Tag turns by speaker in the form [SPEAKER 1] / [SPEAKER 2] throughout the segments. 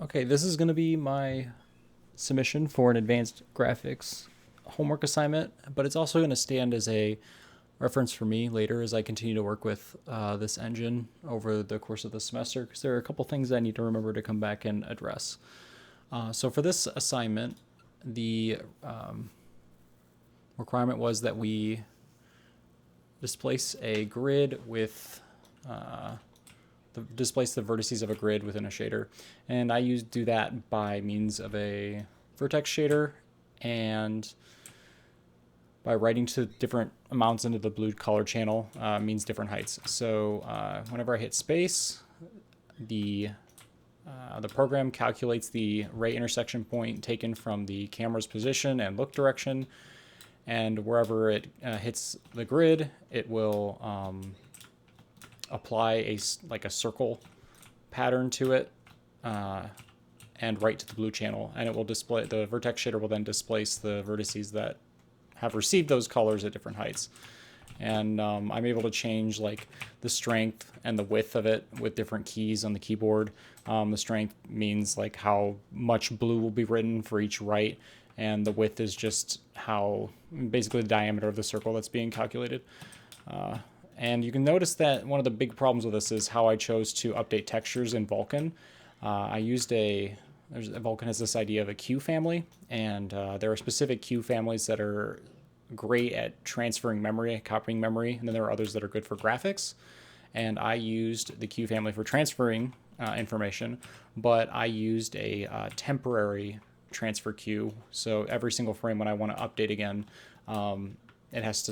[SPEAKER 1] Okay, this is going to be my submission for an advanced graphics homework assignment, but it's also going to stand as a reference for me later as I continue to work with this engine over the course of the semester, because there are a couple things I need to remember to come back and address. So for this assignment, the requirement was that we displace a grid with displace the vertices of a grid within a shader, and I do that by means of a Vertex shader and by writing to different amounts into the blue color channel means different heights. So whenever I hit space, the program calculates the ray intersection point taken from the camera's position and look direction, and wherever it hits the grid, it will apply a circle pattern to it and write to the blue channel, and it will display the vertex shader will then displace the vertices that have received those colors at different heights. And I'm able to change like the strength and the width of it with different keys on the keyboard. The strength means like how much blue will be written for each write, and the width is just how basically the diameter of the circle that's being calculated. And you can notice that one of the big problems with this is how I chose to update textures in Vulkan. Vulkan has this idea of a queue family, and there are specific queue families that are great at transferring memory, copying memory, and then there are others that are good for graphics. And I used the queue family for transferring information, but I used a temporary transfer queue. So every single frame when I want to update again, it has to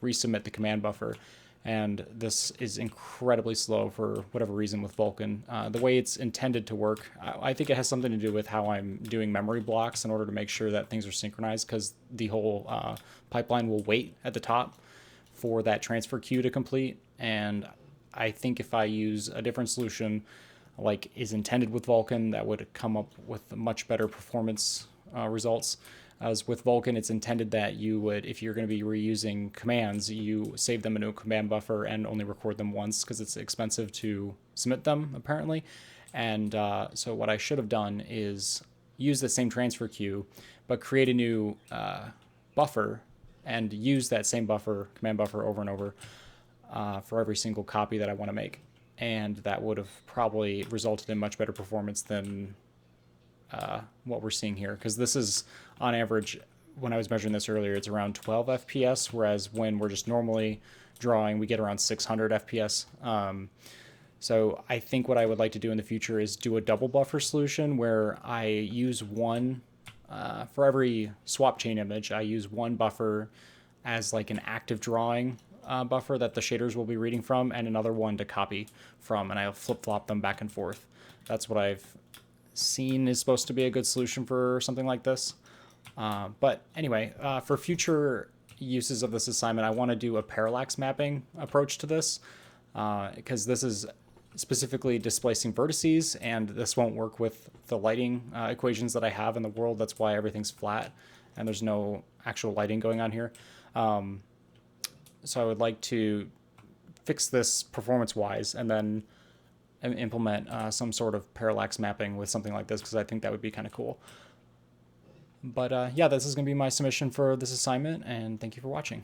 [SPEAKER 1] resubmit the command buffer, and this is incredibly slow for whatever reason with Vulkan. The way it's intended to work, I think it has something to do with how I'm doing memory blocks in order to make sure that things are synchronized, because the whole pipeline will wait at the top for that transfer queue to complete. And I think if I use a different solution like is intended with Vulkan, that would come up with much better performance results. As with Vulkan, it's intended that you would, if you're going to be reusing commands, you save them into a command buffer and only record them once, because it's expensive to submit them, apparently. And so what I should have done is use the same transfer queue, but create a new buffer and use that same command buffer over and over for every single copy that I want to make. And that would have probably resulted in much better performance than what we're seeing here, because this is on average, when I was measuring this earlier, it's around 12 FPS, whereas when we're just normally drawing, we get around 600 FPS. So I think what I would like to do in the future is do a double buffer solution where I use one for every swap chain image. I use one buffer as like an active drawing buffer that the shaders will be reading from, and another one to copy from, and I'll flip-flop them back and forth. That's what I've seen is supposed to be a good solution for something like this. But anyway, for future uses of this assignment, I want to do a parallax mapping approach to this, because this is specifically displacing vertices, and this won't work with the lighting equations that I have in the world. That's why everything's flat and there's no actual lighting going on here. So I would like to fix this performance-wise and then implement some sort of parallax mapping with something like this, because I think that would be kind of cool. But yeah, this is going to be my submission for this assignment, and thank you for watching.